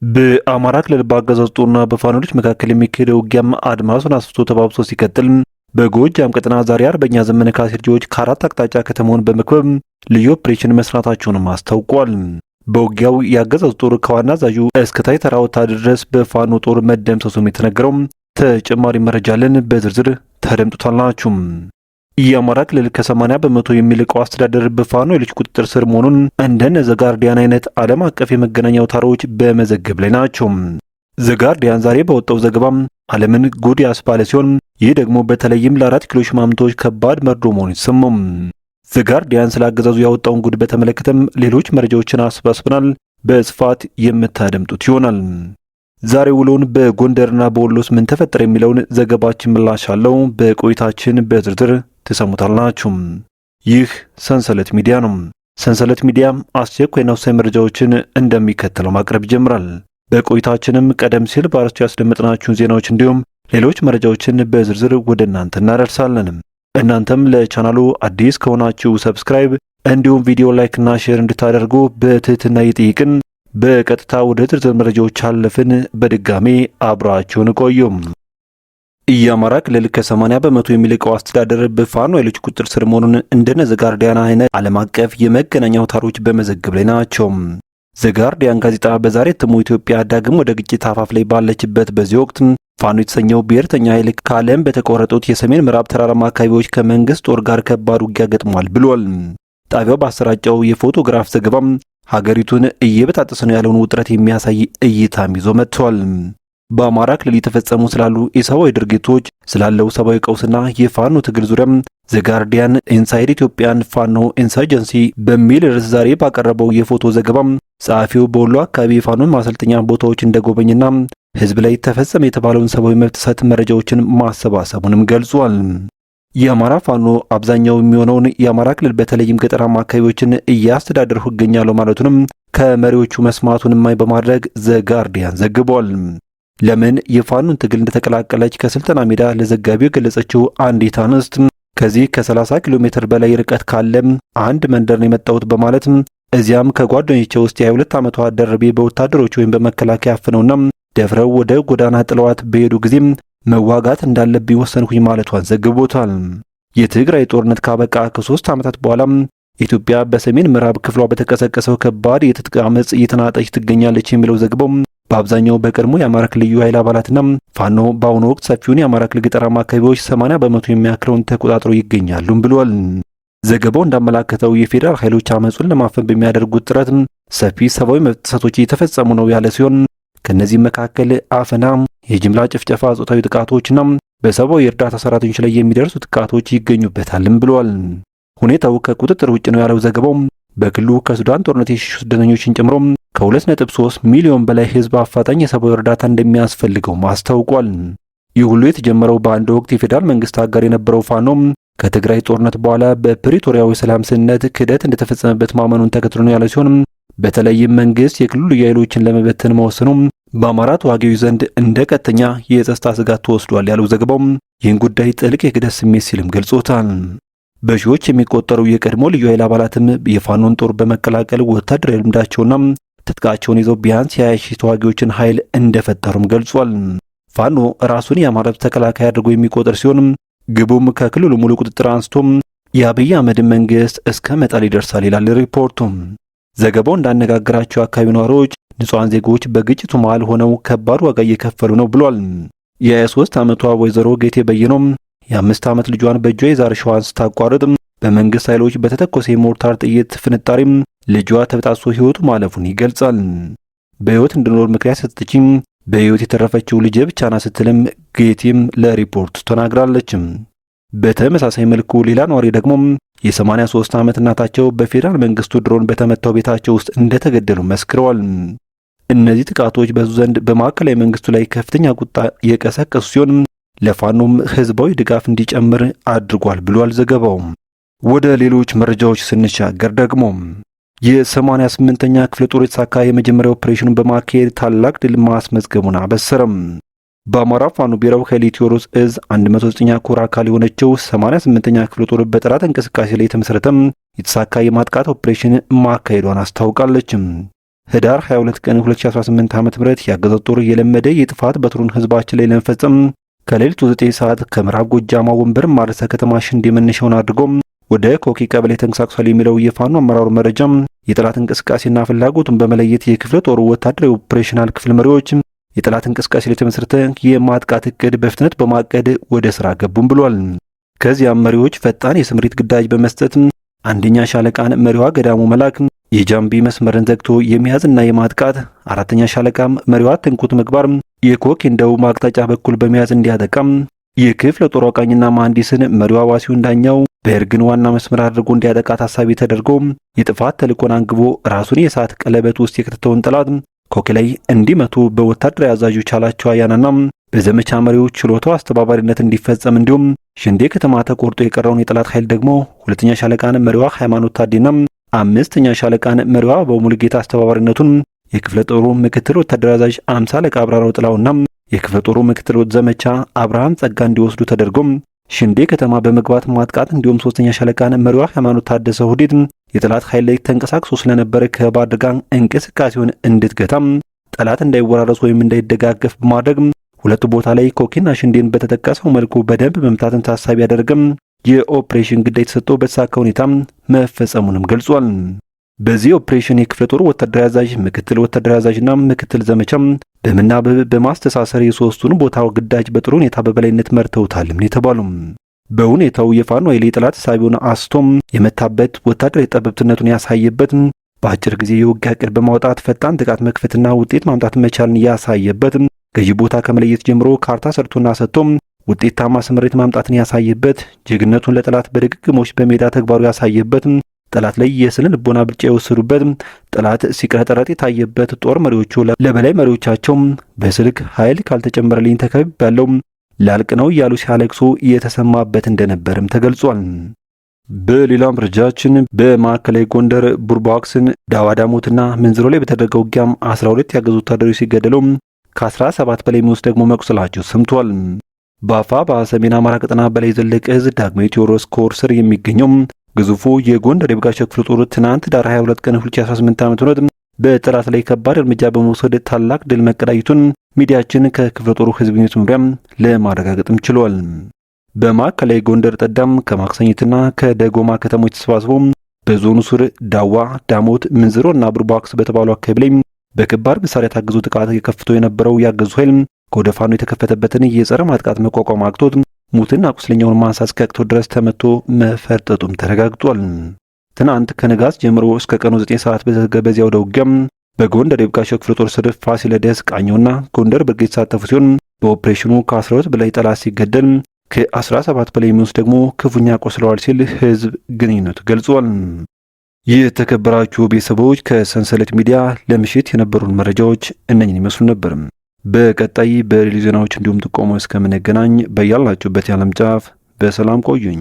በአማራ ክልል በአገዛዙ ጦርና በፋኖች መካከል የሚካሄደው ውጊያም አድማሱን አስፍቶ ተባብሶ ሲቀጥል በጎጃም ቀጠና ዛሬ አርበኛ ዘመነ ካሴ ልጆች ከአራት አቅጣጫ ከተማውን በመክበብ ልዩ ኦፕሬሽን መስራታቸውንም አስታውቋል። በውጊያው የአገዛዙ ጦር ከዋና አዛዡ እስከ ታይ ተራ ወታደር ድረስ በፋኖ ጦር መደምሰሱም የተነገረው ተጨማሪ መረጃ አለን፣ በዝርዝር ተደምጡታላችሁ። የአማራ ክልል ከ80 በመቶ የሚልቀው አስተዳደር በፋኖ ኃይሎች ቁጥጥር ስር መሆኑን እንደነ ዘጋርዲያን አይነት ዓለም አቀፍ የመገናኛ አውታሮች በመዘገብ ላይ ናቸው። ዘጋርዲያን ዛሬ በወጣው ዘገባም ዓለምን ጉድ ያስባለ ሲሆን ይህ ደግሞ በተለይም ለ4 ኪሎ ሽማምንቶች ከባድ መርዶ መሆኑን ይሰማም። ዘጋርዲያን ስለ አገዛዙ ያወጣውን ጉድ በተመለከተም ሌሎች መረጃዎችን አሰባስበናል፣ በስፋት የምታደምጡት ይሆናል። ዛሬ ውሎን በጎንደርና በወሎስ ምን ተፈጠረ የሚለውን ዘገባችን ምላሽ አለው፣ በቆይታችን በዝርዝር ትሰሙታላችሁ። ይህ ሰንሰለት ሚዲያ ነው። ሰንሰለት ሚዲያ አስቸኳይና ወሳኝ መረጃዎችን እንደሚከተለው ማቅረብ ይጀምራል። በቆይታችንም ቀደም ሲል በአርዕስቱ ያስደመጥናችሁን ዜናዎች እንዲሁም ሌሎች መረጃዎችን በዝርዝር ወደ እናንተ እናደርሳለን። እናንተም ለቻናሉ አዲስ ከሆናችሁ ሰብስክራይብ እንዲሁም ቪዲዮ ላይክና ሼር እንድታደርጉ በትህትና ይጠይቅን። በቀጥታ ወደ ዝርዝር መረጃዎች አለፍን። በድጋሜ አብራችሁን ቆዩም። የአማራ ክልል ከ80 በመቶ የሚልቀው አስተዳደር በፋኖ ኃይሎች ቁጥጥር ስር መሆኑን እንደነ ዘጋርዲያን አይነት ዓለም አቀፍ የመገናኛ አውታሮች በመዘገብ ላይ ናቸው። ዘጋርዲያን ጋዜጣ በዛሬ እትሙ ኢትዮጵያ ዳግም ወደ ግጭት አፋፍ ላይ ባለችበት በዚህ ወቅት ፋኖ የተሰኘው ብሔርተኛ ኃይል ከዓለም በተቆረጡት የሰሜን ምዕራብ ተራራማ አካባቢዎች ከመንግስት ጦር ጋር ከባድ ውጊያ ገጥሟል ብሏል። ጣቢያው ባሰራጨው የፎቶግራፍ ዘገባም ሀገሪቱን እየበጣጠሰ ነው ያለውን ውጥረት የሚያሳይ እይታም ይዞ መጥቷል። በአማራ ክልል የተፈጸሙ ስላሉ የሰብአዊ ድርጊቶች፣ ስላለው ሰብአዊ ቀውስና የፋኖ ትግል ዙሪያም ዘጋርዲያን ኢንሳይድ ኢትዮጵያን ፋኖ ኢንሰርጀንሲ በሚል ርዕስ ዛሬ ባቀረበው የፎቶ ዘገባም ጸሐፊው በወሎ አካባቢ የፋኖን ማሰልጠኛ ቦታዎች እንደጎበኝና ህዝብ ላይ ተፈጸመ የተባለውን ሰብአዊ መብት ጥሰት መረጃዎችን ማሰባሰቡንም ገልጿል። የአማራ ፋኖ አብዛኛው የሚሆነውን የአማራ ክልል በተለይም ገጠራማ አካባቢዎችን እያስተዳደርሁ እገኛለሁ ማለቱንም ከመሪዎቹ መስማቱን እማኝ በማድረግ ዘጋርዲያን ዘግቧል። ለምን የፋኖን ትግል እንደተቀላቀለች ከስልጠና ሜዳ ለዘጋቢው የገለጸችው አንዲት አንስት ከዚህ ከ30 ኪሎ ሜትር በላይ ርቀት ካለም አንድ መንደር ነው የመጣሁት በማለት እዚያም ከጓደኞቼ ውስጥ የ22 ዓመቷ ደርቤ በወታደሮች ወይም በመከላከያ አፍነውና ደፍረው ወደ ጎዳና ጥለዋት በሄዱ ጊዜም መዋጋት እንዳለብኝ ወሰንኩኝ ማለቷን ዘግቦታል። የትግራይ ጦርነት ካበቃ ከ3 ዓመታት በኋላም ኢትዮጵያ በሰሜን ምዕራብ ክፍሏ በተቀሰቀሰው ከባድ የትጥቅ አመጽ እየተናጠች ትገኛለች የሚለው ዘግቦም በአብዛኛው በቀድሞ የአማራ ክልል ልዩ ኃይል አባላትና ፋኖ በአሁኑ ወቅት ሰፊውን የአማራ ክልል ገጠራማ አካባቢዎች 80 በመቶ የሚያክለውን ተቆጣጥሮ ይገኛሉ ብሏል። ዘገባው እንዳመላከተው የፌዴራል ኃይሎች አመጹን ለማፈን በሚያደርጉት ጥረት ሰፊ ሰብአዊ መብት ጥሰቶች እየተፈጸሙ ነው ያለ ሲሆን ከነዚህ መካከል አፈና፣ የጅምላ ጭፍጨፋ፣ ጾታዊ ጥቃቶችና በሰብአዊ የእርዳታ ሰራተኞች ላይ የሚደርሱ ጥቃቶች ይገኙበታልም ብሏል። ሁኔታው ከቁጥጥር ውጭ ነው ያለው ዘገባው በክልሉ ከሱዳን ጦርነት የሸሹ ስደተኞችን ጨምሮ ከ2.3 ሚሊዮን በላይ ህዝብ አፋጣኝ የሰብአዊ እርዳታ እንደሚያስፈልገው አስታውቋል። ይህ ሁሉ የተጀመረው በአንድ ወቅት የፌዴራል መንግስት አጋር የነበረው ፋኖ ከትግራይ ጦርነት በኋላ በፕሪቶሪያው የሰላም ስምምነት ክህደት እንደተፈጸመበት ማመኑን ተከትሎ ነው ያለ ሲሆን በተለይም መንግስት የክልሉ ልዩ ኃይሎችን ለመበተን መወሰኑ በአማራ ተዋጊዎች ዘንድ እንደ ቀጥተኛ የጸጥታ ስጋት ተወስዷል ያለው ዘገባው ይህን ጉዳይ ጥልቅ የክህደት ስሜት ሲልም ገልጾታል። በሺዎች የሚቆጠሩ የቀድሞ ልዩ ኃይል አባላትም የፋኖን ጦር በመቀላቀል ወታደራዊ ልምዳቸውና ትጥቃቸውን ይዘው ቢያንስ የ20,000 ተዋጊዎችን ኃይል እንደፈጠሩም ገልጿል። ፋኖ ራሱን የአማራ ተከላካይ አድርጎ የሚቆጠር ሲሆን ግቡም ከክልሉ ሙሉ ቁጥጥር አንስቶም የአብይ አህመድ መንግስት እስከ መጣል ይደርሳል ይላል ሪፖርቱ። ዘገባው እንዳነጋገራቸው አካባቢ ነዋሪዎች ንጹሃን ዜጎች በግጭቱ መሃል ሆነው ከባድ ዋጋ እየከፈሉ ነው ብሏል። የ23 ዓመቷ ወይዘሮ ጌቴ በየኖም የ5 ዓመት ልጇን በእጇ የዛር ሸዋን ስታቋርጥ በመንግስት ኃይሎች በተተኮሰ የሞርታር ጥይት ፍንጣሪም ልጇ ተበጣሶ ህይወቱ ማለፉን ይገልጻል። በህይወት እንድኖር ምክንያት ሰጥችኝ፣ በህይወት የተረፈችው ልጄ ብቻ ናት ስትልም ጌቴም ለሪፖርት ተናግራለች። በተመሳሳይ መልኩ ሌላ ነዋሪ ደግሞ የ83 ዓመት እናታቸው በፌዴራል መንግስቱ ድሮን በተመታው ቤታቸው ውስጥ እንደተገደሉ መስክረዋል። እነዚህ ጥቃቶች በዙ ዘንድ በማዕከላዊ መንግስቱ ላይ ከፍተኛ ቁጣ የቀሰቀሱ ሲሆን ለፋኖም ህዝባዊ ድጋፍ እንዲጨምር አድርጓል ብሏል ዘገባው። ወደ ሌሎች መረጃዎች ስንሻገር ደግሞ የ88ኛ ክፍለ ጦር የተሳካ የመጀመሪያ ኦፕሬሽኑን በማካሄድ ታላቅ ድል ማስመዝገቡን አበሰረም። በአማራ ፋኖ ብሔራዊ ኃይል ቴዎድሮስ እዝ 109ኛ ኮር አካል የሆነችው 88ኛ ክፍለ ጦር በጠላት እንቅስቃሴ ላይ የተመሰረተም የተሳካ የማጥቃት ኦፕሬሽን ማካሄዷን አስታውቃለች። ህዳር 22 ቀን 2018 ዓ.ም ያገዛዙ ጦር የለመደ የጥፋት በትሩን ህዝባችን ላይ ለመፈጸም ከሌሊቱ 9 ሰዓት ከምዕራብ ጎጃም ወንበር ማርሰ ከተማ ሽንዴ መነሻውን አድርጎ ወደ ኮኪ ቀበሌ ተንቀሳቅሷል የሚለው የፋኖ አመራሩ መረጃም የጠላት እንቅስቃሴና ፍላጎቱን በመለየት የክፍለ ጦሩ ወታደራዊ ኦፕሬሽናል ክፍል መሪዎች የጠላት እንቅስቃሴ ላይ የተመሰረተ የማጥቃት እቅድ በፍጥነት በማቀድ ወደ ስራ ገቡም ብሏል። ከዚያም መሪዎች ፈጣን የስምሪት ግዳጅ በመስጠት አንደኛ ሻለቃን መሪዋ ገዳሙ መላክ የጃምቢ መስመርን ዘግቶ የሚያዝና የማጥቃት፣ አራተኛ ሻለቃም መሪዋ ትንኩት ምግባር የኮኪን ደቡብ አቅጣጫ በኩል በመያዝ እንዲያጠቃም፣ የክፍለ ጦሩ አቃኝና መሐንዲስን መሪዋ ዋሲውን ዳኛው በእርግን ዋና መስመር አድርጎ እንዲያጠቃ ታሳቢ ተደርጎ የጥፋት ተልእኮን አንግቦ ራሱን የእሳት ቀለበት ውስጥ የከተተውን ጠላት ኮኪ ላይ እንዲመቱ በወታደራዊ አዛዡ ቻላቸው አያናና በዘመቻ መሪዎች ችሎታው አስተባባሪነት እንዲፈጸም እንዲሁም ሽንዴ ከተማ ተቆርጦ የቀረውን የጠላት ኃይል ደግሞ ሁለተኛ ሻለቃን መሪዋ ሃይማኖት ታዴና አምስተኛ ሻለቃን መሪዋ በሙሉጌታ አስተባባሪነቱን የክፍለ ጦሩ ምክትል ወታደራዊ አዛዥ 50 አለቃ አብራራው ጥላውና የክፍለ ጦሩ ምክትል ዘመቻ አብርሃም ጸጋ እንዲወስዱ ተደርጎም ሽንዴ ከተማ በመግባት ማጥቃት እንዲሁም ሶስተኛ ሻለቃን መሪዋ ሃይማኖት ታደሰ ሁዲት የጠላት ኃይል ላይ ተንቀሳቅሶ ስለነበረ ከባድ ጋር እንቅስቃሴውን እንድትገታም ጠላት እንዳይወራረስ ወይም እንዳይደጋገፍ በማድረግ ሁለቱ ቦታ ላይ ኮኪና ሽንዴን በተጠቀሰው መልኩ በደንብ መምታትን ታሳቢ ያደረገም የኦፕሬሽን ግዳይ ተሰጥቶ በተሳካ ሁኔታ መፈጸሙንም ገልጿል። በዚህ ኦፕሬሽን የክፍለ ጦር ወታደራዊ አዛዥ፣ ምክትል ወታደራዊ አዛዥና ምክትል ዘመቻም በመናበብ በማስተሳሰር የሶስቱን ቦታው ግዳጅ በጥሩ ሁኔታ በበላይነት መርተውታልም የተባሉ በሁኔታው የፋኖ ኃይል የጠላት ሳቢውን አስቶም የመታበት ወታደራዊ ጠበብትነቱን ያሳየበት በአጭር ጊዜ የውጊያ ዕቅድ በማውጣት ፈጣን ጥቃት መክፈትና ውጤት ማምጣት መቻልን ያሳየበት ገዢ ቦታ ከመለየት ጀምሮ ካርታ ሰርቶና ሰጥቶም ውጤታማ ስምሪት ማምጣትን ያሳየበት ጀግነቱን ለጠላት በድግግሞች በሜዳ ተግባሩ ያሳየበት ጠላት ላይ የስነ ልቦና ብልጫ የወሰዱበት ጠላት ሲቅረጠረጥ የታየበት ጦር መሪዎቹ ለበላይ መሪዎቻቸው በስልክ ኃይል ካልተጨመረልኝ ተከብቤያለሁ ላልቅ ነው እያሉ ሲያለቅሱ እየተሰማበት እንደነበርም ተገልጿል። በሌላ መረጃችን በማዕከላዊ ጎንደር ቡርባክስን ዳዋዳሞትና ምንዝሮ ላይ በተደረገው ውጊያም 12 ያገዙ ወታደሮች ሲገደሉ ከ17 በላይ የሚወስድ ደግሞ መቁሰላቸው ሰምቷል። በሰሜን አማራ ቀጠና በላይ ዘለቀ ዕዝ ዳግማዊ ቴዎድሮስ ኮር ስር የሚገኘው ግዙፉ የጎንደር የበጋሻው ክፍለ ጦር ትናንት ዳር 22 ቀን 2018 ዓ.ም በጠላት ላይ ከባድ እርምጃ በመውሰድ ታላቅ ድል መቀዳጀቱን ሚዲያችን ከክፍለ ጦሩ ህዝብ ግንኙነት መምሪያ ለማረጋገጥም ችሏል። በማዕከላዊ ጎንደር ጠዳም ከማክሰኝትና ከደጎማ ከተሞች ተሰባስበው በዞኑ ስር ዳዋ፣ ዳሞት፣ ምንዝሮና ቡርባክስ በተባሉ አካባቢ ላይ በከባድ መሳሪያ ታግዞ ጥቃት የከፍቶ የነበረው ያገዙ ኃይል ከወደ ፋኖ የተከፈተበትን የጸረ ማጥቃት መቋቋም አቅቶት ሙትና ቁስለኛውን ማንሳት እስኪያቅተው ድረስ ተመቶ መፈርጠጡም ተረጋግጧል። ትናንት ከንጋት ጀምሮ እስከ ቀኑ 9 ሰዓት በተደረገ በዚያው ውጊያም በጎንደር የበጋሻው ክፍለ ጦር ስር ፋሲለደስ ቃኘውና ጎንደር ብርጌድ የተሳተፉ ሲሆን በኦፕሬሽኑ ከ12 በላይ ጠላት ሲገደል ከ17 በላይ የሚወስድ ደግሞ ክፉኛ ቆስለዋል ሲል ህዝብ ግንኙነቱ ገልጿል። የተከበራችሁ ቤተሰቦች ከሰንሰለት ሚዲያ ለምሽት የነበሩን መረጃዎች እነኝን ይመስሉ ነበር። በቀጣይ በሌሎች ዜናዎች እንዲሁም ጥቆማ እስከምንገናኝ በያላችሁበት የዓለም ጫፍ በሰላም ቆዩኝ።